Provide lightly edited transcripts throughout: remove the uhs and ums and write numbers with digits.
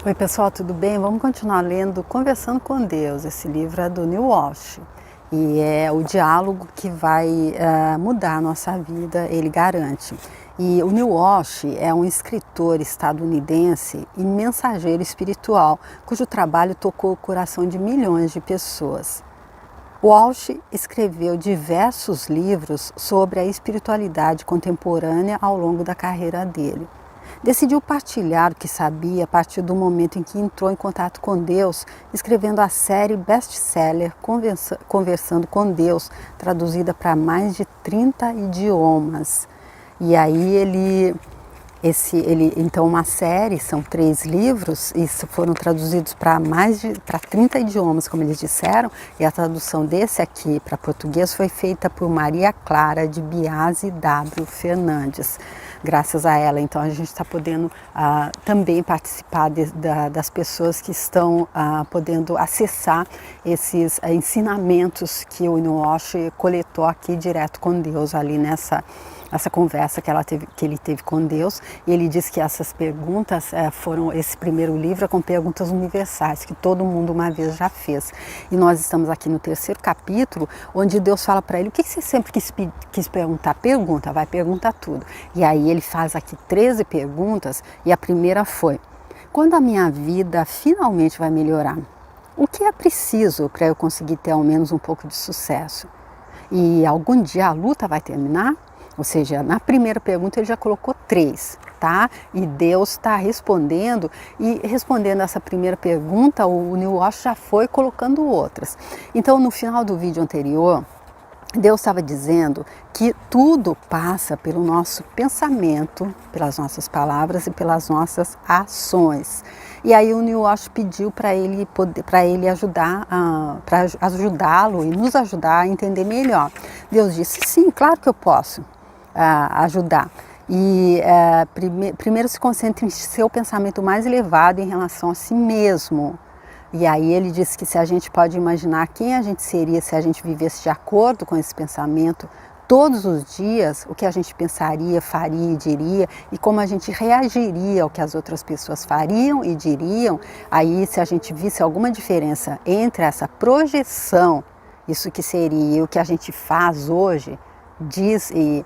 Oi pessoal, tudo bem? Vamos continuar lendo Conversando com Deus. Esse livro é do Neil Walsh e é o diálogo que vai mudar a nossa vida, ele garante. E o Neil Walsh é um escritor estadunidense e mensageiro espiritual, cujo trabalho tocou o coração de milhões de pessoas. Walsh escreveu diversos livros sobre a espiritualidade contemporânea ao longo da carreira dele. Decidiu partilhar o que sabia a partir do momento em que entrou em contato com Deus, escrevendo a série best-seller Conversando com Deus, traduzida para mais de 30 idiomas. E aí então uma série, são 3 livros, e foram traduzidos para 30 idiomas, como eles disseram, e a tradução desse aqui para português foi feita por Maria Clara de Biasi W. Fernandes. Graças a ela, então, a gente está podendo também participar das pessoas que estão podendo acessar esses ensinamentos que o Neil Walsh coletou aqui direto com Deus, ali nessa conversa que ele teve com Deus. E ele diz que essas perguntas esse primeiro livro é com perguntas universais, que todo mundo uma vez já fez. E nós estamos aqui no 3º capítulo, onde Deus fala para ele: o que você sempre quis perguntar? Pergunta, vai, pergunta tudo. E aí ele faz aqui 13 perguntas, e a primeira foi: quando a minha vida finalmente vai melhorar? O que é preciso para eu conseguir ter ao menos um pouco de sucesso? E algum dia a luta vai terminar? Ou seja, na primeira pergunta ele já colocou 3, tá? E Deus está respondendo, e respondendo essa primeira pergunta, o Neil Walsh já foi colocando outras. Então, no final do vídeo anterior, Deus estava dizendo que tudo passa pelo nosso pensamento, pelas nossas palavras e pelas nossas ações. E aí o Neil Walsh pediu para ele para ajudá-lo e nos ajudar a entender melhor. Deus disse: sim, claro que eu posso ajudar. E primeiro se concentre em seu pensamento mais elevado em relação a si mesmo. E aí ele disse que se a gente pode imaginar quem a gente seria se a gente vivesse de acordo com esse pensamento todos os dias, o que a gente pensaria, faria e diria, e como a gente reagiria ao que as outras pessoas fariam e diriam, aí se a gente visse alguma diferença entre essa projeção, isso que seria o que a gente faz hoje, diz e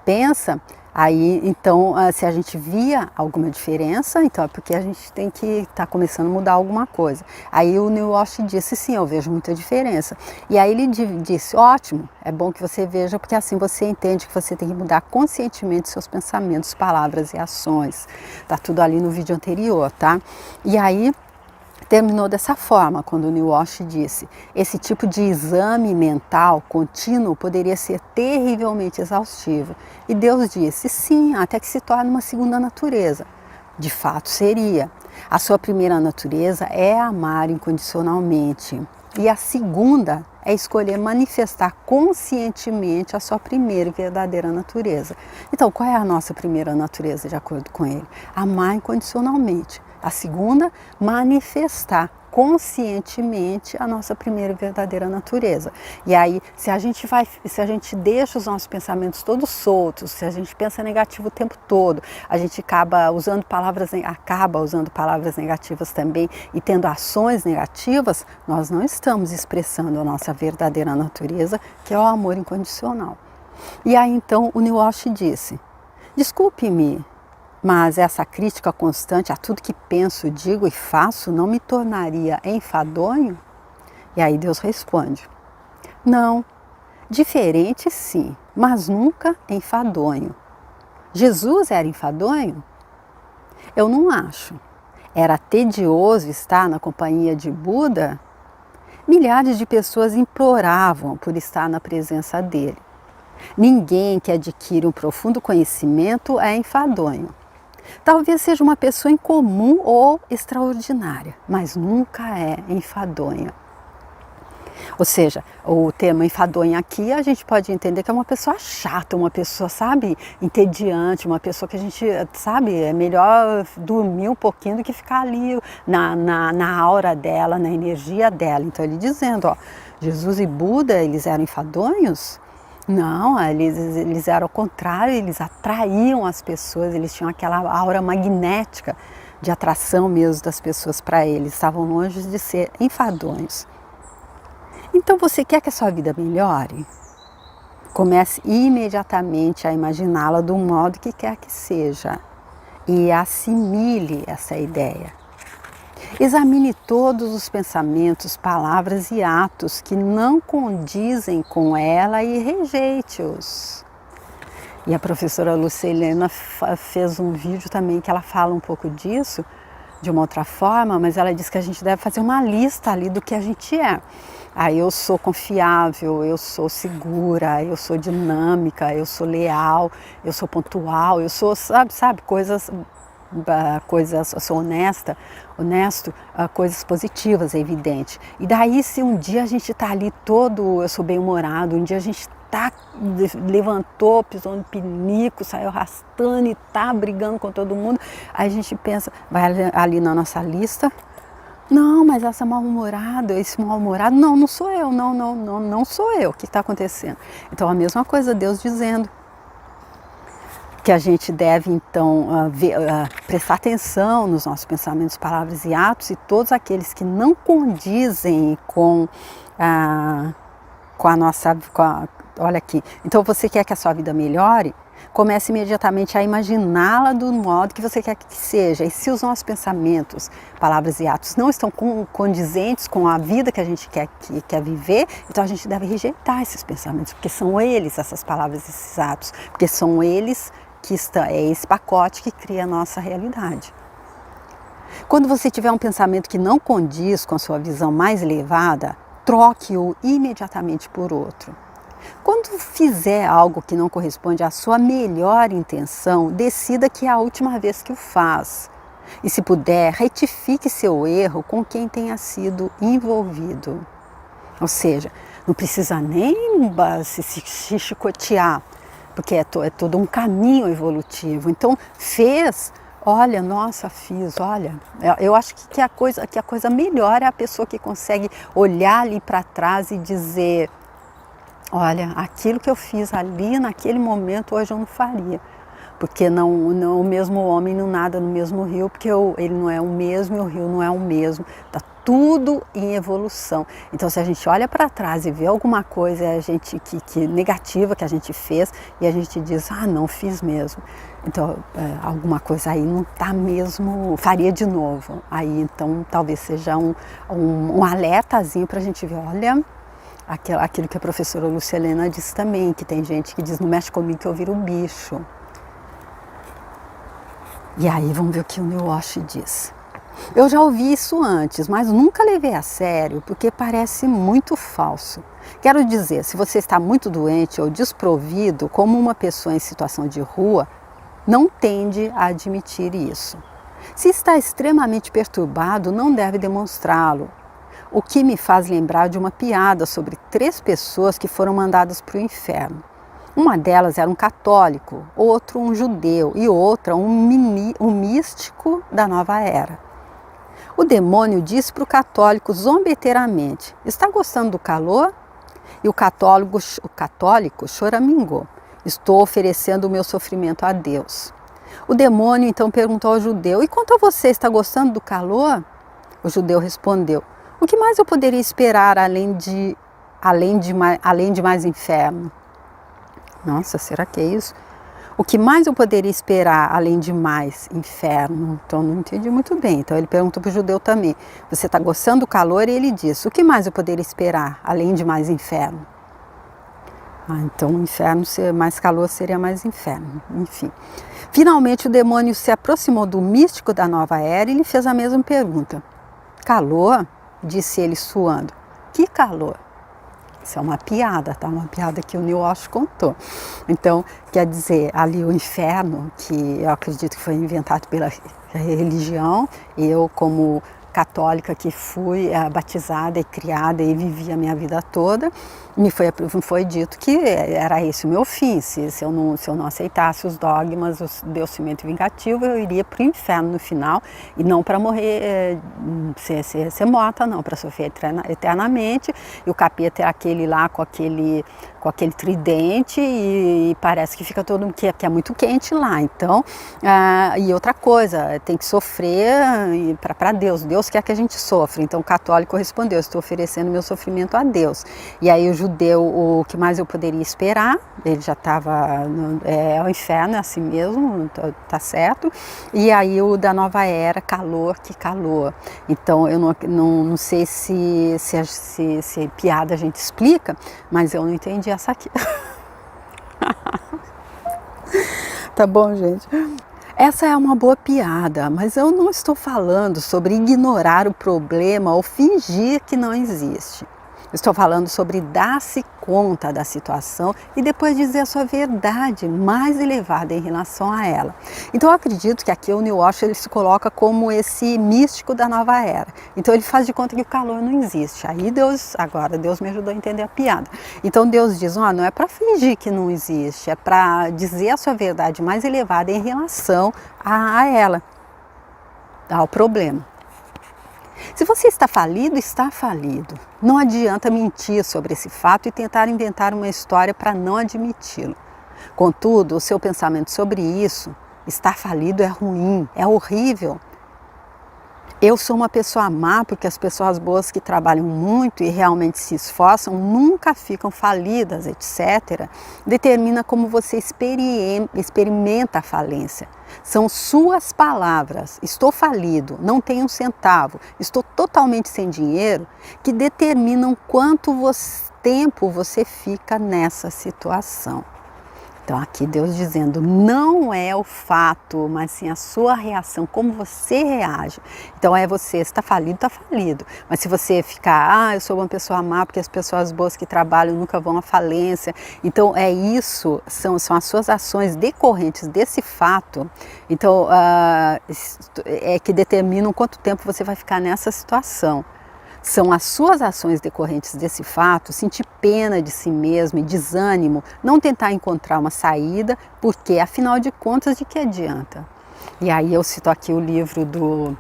pensa, aí então se a gente via alguma diferença, então é porque a gente tem que estar começando a mudar alguma coisa. Aí o Neil Walsh disse: sim, eu vejo muita diferença. E aí ele disse: ótimo, é bom que você veja, porque assim você entende que você tem que mudar conscientemente seus pensamentos, palavras e ações. Tá tudo ali no vídeo anterior, tá? E aí terminou dessa forma, quando o Neil Walsh disse: esse tipo de exame mental contínuo poderia ser terrivelmente exaustivo. E Deus disse: sim, até que se torne uma segunda natureza. De fato seria. A sua primeira natureza é amar incondicionalmente. E a segunda é escolher manifestar conscientemente a sua primeira e verdadeira natureza. Então, qual é a nossa primeira natureza, de acordo com ele? Amar incondicionalmente. A segunda, manifestar conscientemente a nossa primeira e verdadeira natureza. E aí, se a gente deixa os nossos pensamentos todos soltos, se a gente pensa negativo o tempo todo, a gente acaba usando palavras negativas também e tendo ações negativas, nós não estamos expressando a nossa verdadeira natureza, que é o amor incondicional. E aí então o Neil Walsh disse: desculpe-me, mas essa crítica constante a tudo que penso, digo e faço não me tornaria enfadonho? E aí Deus responde: não, diferente sim, mas nunca enfadonho. Jesus era enfadonho? Eu não acho. Era tedioso estar na companhia de Buda? Milhares de pessoas imploravam por estar na presença dele. Ninguém que adquire um profundo conhecimento é enfadonho. Talvez seja uma pessoa incomum ou extraordinária, mas nunca é enfadonha. Ou seja, o termo enfadonha aqui a gente pode entender que é uma pessoa chata, uma pessoa, sabe, entediante, uma pessoa que a gente, sabe, é melhor dormir um pouquinho do que ficar ali na aura dela, na energia dela. Então ele dizendo, ó, Jesus e Buda, eles eram enfadonhos? Não, eles eram ao contrário, eles atraíam as pessoas, eles tinham aquela aura magnética, de atração mesmo das pessoas para ele, estavam longe de ser enfadonhos. Então você quer que a sua vida melhore? Comece imediatamente a imaginá-la do modo que quer que seja e assimile essa ideia. Examine todos os pensamentos, palavras e atos que não condizem com ela e rejeite-os. E a professora Lucilena fez um vídeo também que ela fala um pouco disso, de uma outra forma, mas ela diz que a gente deve fazer uma lista ali do que a gente é. Aí eu sou confiável, eu sou segura, eu sou dinâmica, eu sou leal, eu sou pontual, eu sou, sabe, coisas, eu sou honesto, coisas positivas, é evidente. E daí se um dia a gente está ali todo, eu sou bem-humorado, um dia a gente levantou, pisou no pinico, saiu arrastando e tá brigando com todo mundo, aí a gente pensa, vai ali na nossa lista, não, mas essa mal-humorada, esse mal-humorado, não sou eu, não sou eu, o que está acontecendo? Então a mesma coisa, Deus dizendo que a gente deve então prestar atenção nos nossos pensamentos, palavras e atos, e todos aqueles que não condizem com a nossa... Olha aqui, então você quer que a sua vida melhore? Comece imediatamente a imaginá-la do modo que você quer que seja. E se os nossos pensamentos, palavras e atos não estão condizentes com a vida que a gente quer viver, então a gente deve rejeitar esses pensamentos, porque são eles, essas palavras e esses atos, porque são eles que é esse pacote que cria a nossa realidade. Quando você tiver um pensamento que não condiz com a sua visão mais elevada, troque-o imediatamente por outro. Quando fizer algo que não corresponde à sua melhor intenção, decida que é a última vez que o faz. E se puder, retifique seu erro com quem tenha sido envolvido. Ou seja, não precisa nem se chicotear, porque é todo um caminho evolutivo. Então, fez, olha, nossa, fiz, olha. Eu acho que a coisa melhor é a pessoa que consegue olhar ali para trás e dizer, olha, aquilo que eu fiz ali naquele momento hoje eu não faria, porque não o mesmo homem não nada no mesmo rio, porque ele não é o mesmo e o rio não é o mesmo, está tudo em evolução. Então se a gente olha para trás e vê alguma coisa que negativa que a gente fez e a gente diz, não fiz mesmo, então alguma coisa aí não está mesmo, faria de novo, aí então talvez seja um alertazinho para a gente ver, olha, aquilo que a professora Lucilena disse também, que tem gente que diz, não mexe comigo que eu viro um bicho. E aí vamos ver o que o Neil Walsh diz. Eu já ouvi isso antes, mas nunca levei a sério, porque parece muito falso. Quero dizer, se você está muito doente ou desprovido, como uma pessoa em situação de rua, não tende a admitir isso. Se está extremamente perturbado, não deve demonstrá-lo. O que me faz lembrar de uma piada sobre 3 pessoas que foram mandadas para o inferno. Uma delas era um católico, outro um judeu e outra um místico da nova era. O demônio disse para o católico zombeteiramente, está gostando do calor? E o católico choramingou, estou oferecendo o meu sofrimento a Deus. O demônio então perguntou ao judeu, e quanto a você, está gostando do calor? O judeu respondeu, o que mais eu poderia esperar além de mais inferno? Nossa, será que é isso? O que mais eu poderia esperar além de mais inferno? Então não entendi muito bem. Então ele perguntou para o judeu também, você está gostando do calor? E ele disse, o que mais eu poderia esperar além de mais inferno? Então o inferno, mais calor seria mais inferno, enfim. Finalmente o demônio se aproximou do místico da nova era e lhe fez a mesma pergunta. Calor? Disse ele suando. Que calor? Isso é uma piada, tá? Uma piada que o Neil Walsh contou. Então, quer dizer, ali o inferno, que eu acredito que foi inventado pela religião, eu como católica que fui batizada e criada e vivi a minha vida toda, Me foi dito que era esse o meu fim, se eu não aceitasse os dogmas do cimento vingativo, eu iria para o inferno no final, e não para morrer, ser morta, não, para sofrer eternamente, e o capeta é aquele lá com aquele tridente, e parece que fica todo, que é muito quente lá, então, e outra coisa, tem que sofrer para Deus quer que a gente sofra, então o católico respondeu, estou oferecendo meu sofrimento a Deus, e aí o judeu, o que mais eu poderia esperar, ele já estava, o inferno é assim mesmo, tá certo, e aí o da nova era, calor, que calor, então eu não sei se piada a gente explica, mas eu não entendi essa aqui. Tá bom, gente? Essa é uma boa piada, mas eu não estou falando sobre ignorar o problema ou fingir que não existe. Estou falando sobre dar-se conta da situação e depois dizer a sua verdade mais elevada em relação a ela. Então eu acredito que aqui o Neil Osho ele se coloca como esse místico da nova era. Então ele faz de conta que o calor não existe. Aí Deus me ajudou a entender a piada. Então Deus diz, não é para fingir que não existe, é para dizer a sua verdade mais elevada em relação a ela, ao problema. Se você está falido, está falido. Não adianta mentir sobre esse fato e tentar inventar uma história para não admiti-lo. Contudo, o seu pensamento sobre isso, estar falido é ruim, é horrível. Eu sou uma pessoa má porque as pessoas boas que trabalham muito e realmente se esforçam nunca ficam falidas, etc. Determina como você experimenta a falência. São suas palavras, estou falido, não tenho um centavo, estou totalmente sem dinheiro, que determinam quanto tempo você fica nessa situação. Então aqui Deus dizendo, não é o fato, mas sim a sua reação, como você reage. Então você está falido, está falido. Mas se você ficar, eu sou uma pessoa má, porque as pessoas boas que trabalham nunca vão à falência. Então é isso, são as suas ações decorrentes desse fato, então é que determinam quanto tempo você vai ficar nessa situação. São as suas ações decorrentes desse fato, sentir pena de si mesmo e desânimo, não tentar encontrar uma saída, porque afinal de contas, de que adianta? E aí eu cito aqui o livro do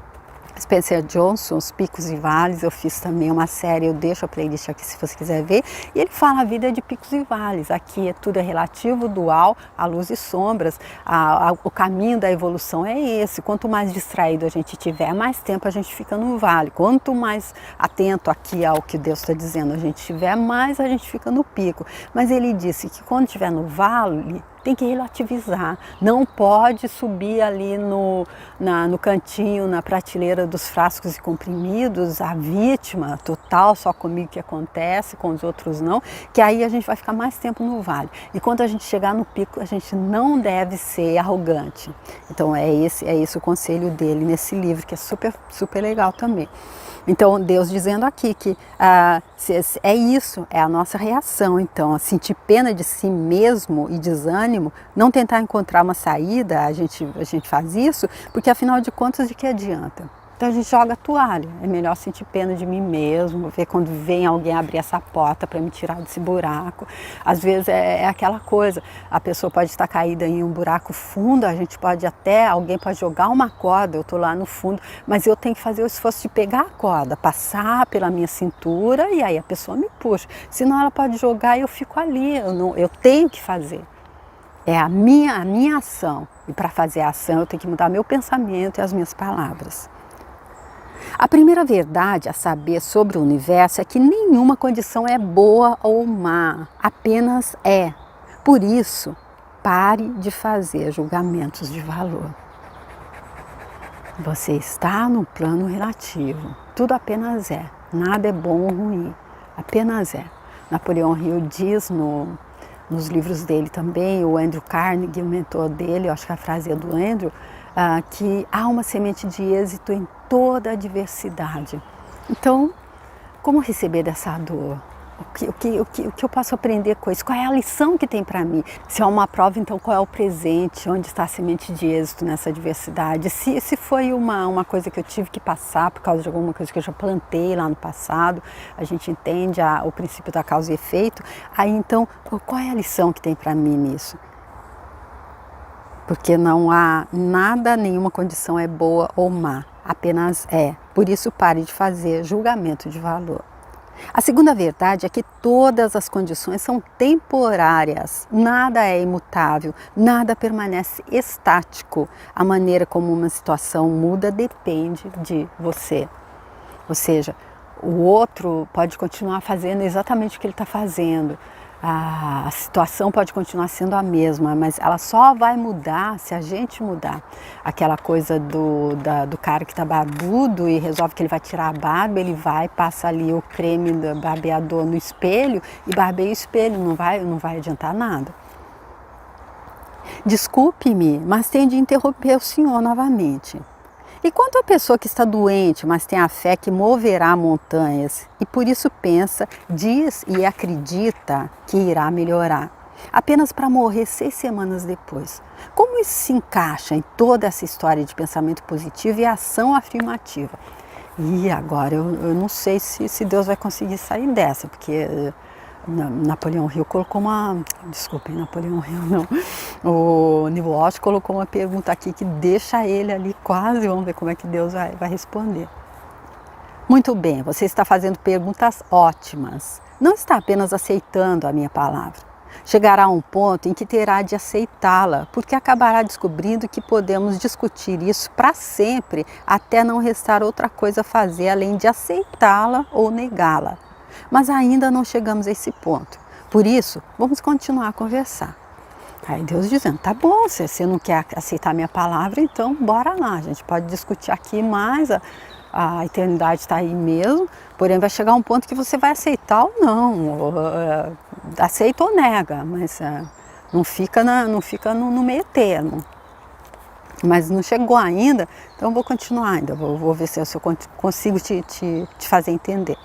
Spencer Johnson, Os Picos e Vales, eu fiz também uma série, eu deixo a playlist aqui se você quiser ver, e ele fala a vida de picos e vales, aqui tudo é relativo, dual, a luz e sombras, o caminho da evolução é esse, quanto mais distraído a gente tiver, mais tempo a gente fica no vale, quanto mais atento aqui ao que Deus está dizendo a gente tiver, mais a gente fica no pico, mas ele disse que quando estiver no vale, tem que relativizar, não pode subir ali no cantinho, na prateleira dos frascos e comprimidos, a vítima total, só comigo que acontece, com os outros não, que aí a gente vai ficar mais tempo no vale. E quando a gente chegar no pico, a gente não deve ser arrogante. Então é esse o conselho dele nesse livro, que é super, super legal também. Então Deus dizendo aqui que é isso, é a nossa reação, então sentir pena de si mesmo e desânimo, não tentar encontrar uma saída, a gente faz isso, porque afinal de contas de que adianta? Então a gente joga a toalha, é melhor sentir pena de mim mesmo, ver quando vem alguém abrir essa porta para me tirar desse buraco. Às vezes é aquela coisa, a pessoa pode estar caída em um buraco fundo, alguém pode jogar uma corda, eu estou lá no fundo, mas eu tenho que fazer o esforço de pegar a corda, passar pela minha cintura e aí a pessoa me puxa. Senão ela pode jogar e eu fico ali, eu tenho que fazer. É a minha ação, e para fazer a ação eu tenho que mudar meu pensamento e as minhas palavras. A primeira verdade a saber sobre o universo é que nenhuma condição é boa ou má, apenas é. Por isso, pare de fazer julgamentos de valor. Você está no plano relativo, tudo apenas é, nada é bom ou ruim, apenas é. Napoleão Hill diz nos livros dele também, o Andrew Carnegie, o mentor dele, eu acho que a frase é do Andrew, que há uma semente de êxito em toda a diversidade. Então, como receber dessa dor? O que eu posso aprender com isso? Qual é a lição que tem para mim? Se é uma prova, então qual é o presente? Onde está a semente de êxito nessa adversidade? Se foi uma coisa que eu tive que passar por causa de alguma coisa que eu já plantei lá no passado, a gente entende o princípio da causa e efeito, aí então qual é a lição que tem para mim nisso? Porque não há nada, nenhuma condição é boa ou má, apenas é. Por isso pare de fazer julgamento de valor. A segunda verdade é que todas as condições são temporárias, nada é imutável, nada permanece estático. A maneira como uma situação muda depende de você. Ou seja, o outro pode continuar fazendo exatamente o que ele está fazendo. A situação pode continuar sendo a mesma, mas ela só vai mudar se a gente mudar. Aquela coisa do cara que está barbudo e resolve que ele vai tirar a barba, ele vai, passa ali o creme do barbeador no espelho e barbeia o espelho, não vai adiantar nada. Desculpe-me, mas tenho de interromper o senhor novamente. E quanto à pessoa que está doente, mas tem a fé que moverá montanhas e por isso pensa, diz e acredita que irá melhorar, apenas para morrer 6 semanas depois. Como isso se encaixa em toda essa história de pensamento positivo e ação afirmativa? E agora eu não sei se Deus vai conseguir sair dessa, porque Napoleão Hill colocou Napoleão Hill não. O Neil Walsh colocou uma pergunta aqui que deixa ele ali quase, vamos ver como é que Deus vai responder. Muito bem, você está fazendo perguntas ótimas. Não está apenas aceitando a minha palavra. Chegará a um ponto em que terá de aceitá-la, porque acabará descobrindo que podemos discutir isso para sempre, até não restar outra coisa a fazer além de aceitá-la ou negá-la. Mas ainda não chegamos a esse ponto. Por isso, vamos continuar a conversar. Aí Deus dizendo, tá bom, se você não quer aceitar a minha palavra, então bora lá. A gente pode discutir aqui mais, a eternidade está aí mesmo, porém vai chegar um ponto que você vai aceitar ou não, aceita ou nega, mas não fica no meio termo. Mas não chegou ainda, então vou continuar ainda, vou ver se eu consigo te fazer entender.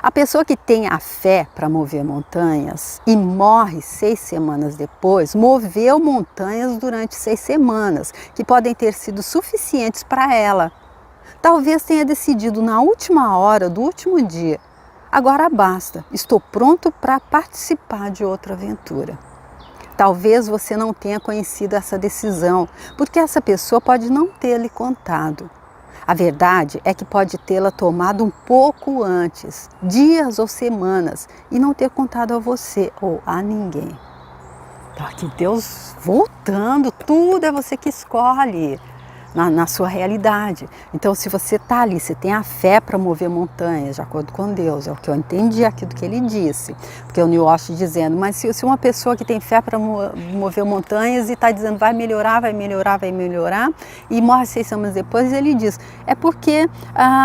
A pessoa que tem a fé para mover montanhas e morre 6 semanas depois, moveu montanhas durante 6 semanas, que podem ter sido suficientes para ela. Talvez tenha decidido na última hora do último dia, agora basta, estou pronto para participar de outra aventura. Talvez você não tenha conhecido essa decisão, porque essa pessoa pode não ter lhe contado. A verdade é que pode tê-la tomado um pouco antes, dias ou semanas, e não ter contado a você ou a ninguém. Então aqui Deus voltando, tudo é você que escolhe na sua realidade. Então se você está ali, você tem a fé para mover montanhas, de acordo com Deus, é o que eu entendi aqui do que ele disse. Porque o Neil Walsh dizendo, mas se uma pessoa que tem fé para mover montanhas e está dizendo vai melhorar, e morre 6 semanas depois, ele diz, é porque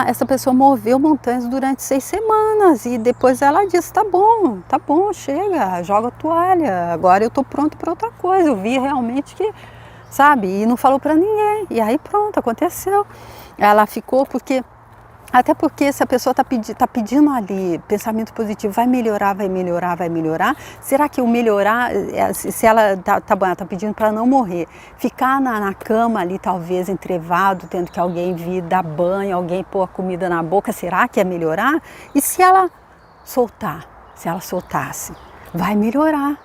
essa pessoa moveu montanhas durante 6 semanas e depois ela diz, tá bom, chega, joga a toalha, agora eu estou pronto para outra coisa, eu vi realmente que, sabe, e não falou para ninguém, e aí pronto, aconteceu. Ela ficou até porque se a pessoa está pedindo ali pensamento positivo, vai melhorar, será que o melhorar, se ela está pedindo para não morrer, ficar na cama ali talvez entrevado, tendo que alguém vir dar banho, alguém pôr a comida na boca, será que é melhorar? E se ela soltasse, vai melhorar.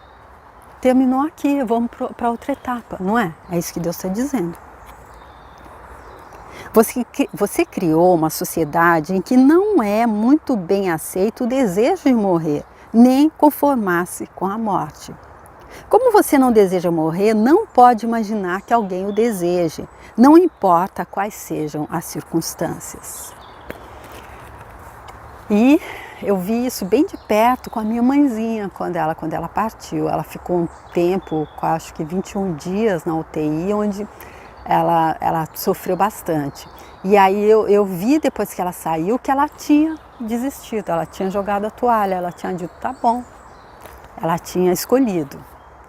Terminou aqui, vamos para outra etapa, não é? É isso que Deus está dizendo. Você criou uma sociedade em que não é muito bem aceito o desejo de morrer, nem conformar-se com a morte. Como você não deseja morrer, não pode imaginar que alguém o deseje, não importa quais sejam as circunstâncias. E eu vi isso bem de perto com a minha mãezinha, quando ela partiu. Ela ficou um tempo, acho que 21 dias na UTI, onde ela sofreu bastante. E aí eu vi depois que ela saiu que ela tinha desistido, ela tinha jogado a toalha, ela tinha dito, tá bom. Ela tinha escolhido.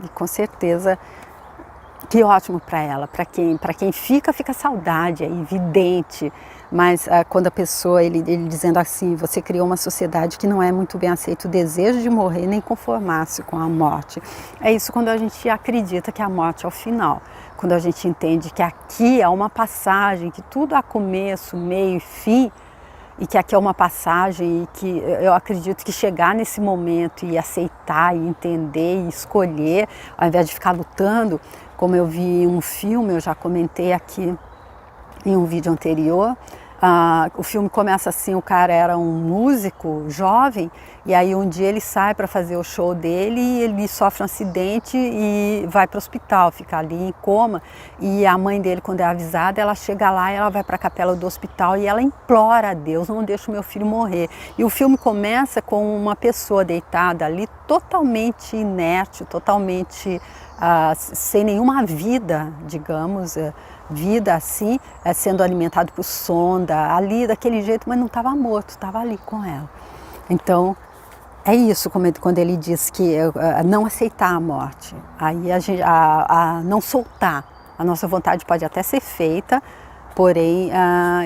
E com certeza, que ótimo para ela, para quem fica saudade, é evidente. mas quando a pessoa, ele dizendo assim, você criou uma sociedade que não é muito bem aceito o desejo de morrer nem conformar-se com a morte. É isso quando a gente acredita que a morte é o final, quando a gente entende que aqui é uma passagem, que tudo há começo, meio e fim, e que aqui é uma passagem e que eu acredito que chegar nesse momento e aceitar e entender e escolher, ao invés de ficar lutando, como eu vi um filme, eu já comentei aqui em um vídeo anterior, o filme começa assim, o cara era um músico jovem e aí um dia ele sai para fazer o show dele e ele sofre um acidente e vai para o hospital, fica ali em coma, e a mãe dele, quando é avisada, ela chega lá e ela vai para a capela do hospital e ela implora a Deus, não deixa o meu filho morrer. E o filme começa com uma pessoa deitada ali totalmente inerte, totalmente sem nenhuma vida, digamos, vida assim, sendo alimentado por sonda, ali daquele jeito, mas não estava morto, estava ali com ela. Então, é isso quando ele diz que não aceitar a morte, aí a não soltar. A nossa vontade pode até ser feita, porém,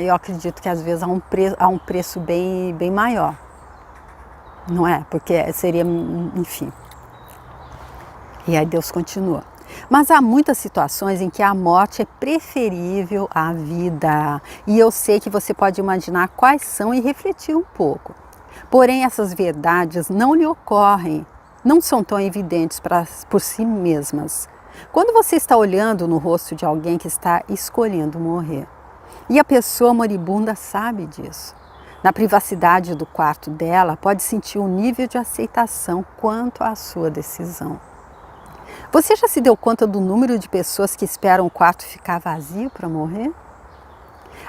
eu acredito que às vezes há um preço bem maior, não é? Porque seria, enfim. E aí Deus continua. Mas há muitas situações em que a morte é preferível à vida. E eu sei que você pode imaginar quais são e refletir um pouco. Porém, essas verdades não lhe ocorrem, não são tão evidentes por si mesmas. Quando você está olhando no rosto de alguém que está escolhendo morrer, e a pessoa moribunda sabe disso, na privacidade do quarto dela, pode sentir um nível de aceitação quanto à sua decisão. Você já se deu conta do número de pessoas que esperam o quarto ficar vazio para morrer?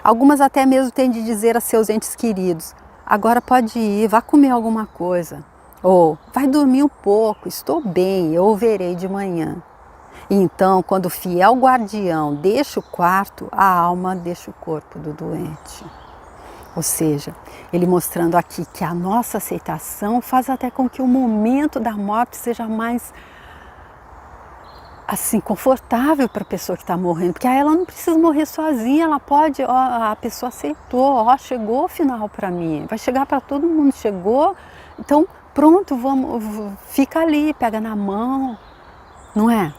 Algumas até mesmo têm de dizer a seus entes queridos, agora pode ir, vá comer alguma coisa. Ou, vai dormir um pouco, estou bem, eu o verei de manhã. E então, quando o fiel guardião deixa o quarto, a alma deixa o corpo do doente. Ou seja, ele mostrando aqui que a nossa aceitação faz até com que o momento da morte seja mais assim, confortável para a pessoa que está morrendo, porque aí ela não precisa morrer sozinha, ela pode, a pessoa aceitou, chegou o final para mim, vai chegar para todo mundo, chegou, então pronto, vamos, fica ali, pega na mão, não é?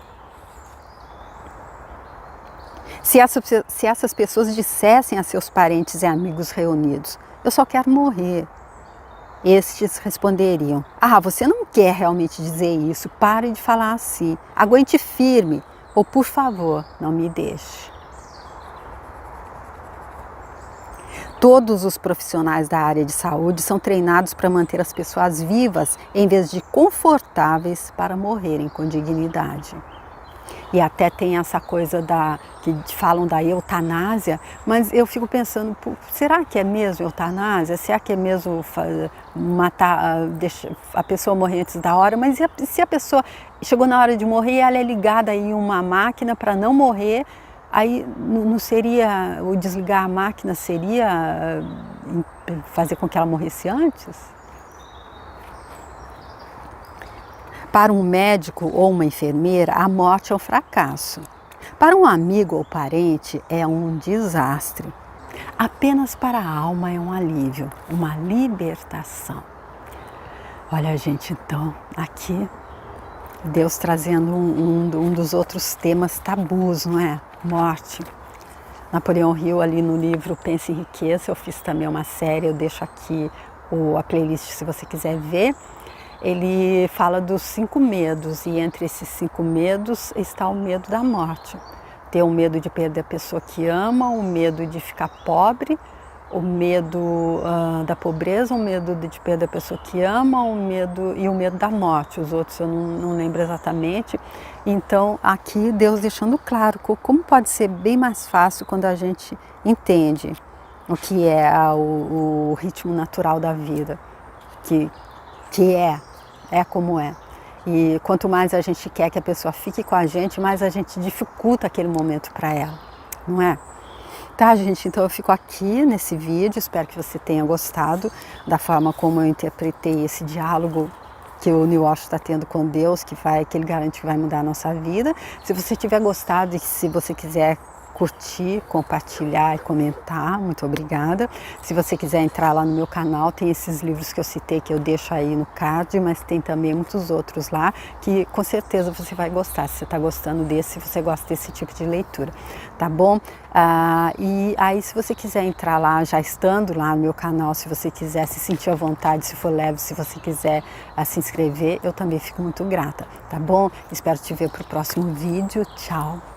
Se essas pessoas dissessem a seus parentes e amigos reunidos, eu só quero morrer, estes responderiam, você não quer realmente dizer isso, pare de falar assim, aguente firme, ou por favor, não me deixe. Todos os profissionais da área de saúde são treinados para manter as pessoas vivas em vez de confortáveis para morrerem com dignidade. E até tem essa coisa que falam da eutanásia, mas eu fico pensando, será que é mesmo eutanásia? Será que é mesmo matar, deixar a pessoa morrer antes da hora? Mas se a pessoa chegou na hora de morrer e ela é ligada em uma máquina para não morrer, aí não seria, o desligar a máquina seria fazer com que ela morresse antes? Para um médico ou uma enfermeira, a morte é um fracasso. Para um amigo ou parente, é um desastre. Apenas para a alma é um alívio, uma libertação. Olha, gente, então, aqui, Deus trazendo um dos outros temas tabus, não é? Morte. Napoleão Hill, ali no livro Pense em Riqueza, eu fiz também uma série, eu deixo aqui a playlist se você quiser ver. Ele fala dos 5 medos e entre esses 5 medos está o medo da morte. Ter o medo de perder a pessoa que ama, o medo de ficar pobre, o medo da pobreza, o medo de perder a pessoa que ama, o medo da morte. Os outros eu não lembro exatamente. Então aqui Deus deixando claro como pode ser bem mais fácil quando a gente entende o que é o ritmo natural da vida, que é como é. E quanto mais a gente quer que a pessoa fique com a gente, mais a gente dificulta aquele momento para ela, não é? Tá, gente? Então eu fico aqui nesse vídeo, espero que você tenha gostado da forma como eu interpretei esse diálogo que o Neil Osho está tendo com Deus, que ele garante que vai mudar a nossa vida. Se você tiver gostado e se você quiser curtir, compartilhar e comentar. Muito obrigada. Se você quiser entrar lá no meu canal, tem esses livros que eu citei, que eu deixo aí no card, mas tem também muitos outros lá, que com certeza você vai gostar, se você está gostando desse, se você gosta desse tipo de leitura, tá bom? E aí, se você quiser entrar lá, já estando lá no meu canal, se você quiser se sentir à vontade, se for leve, se você quiser se inscrever, eu também fico muito grata, tá bom? Espero te ver para o próximo vídeo. Tchau!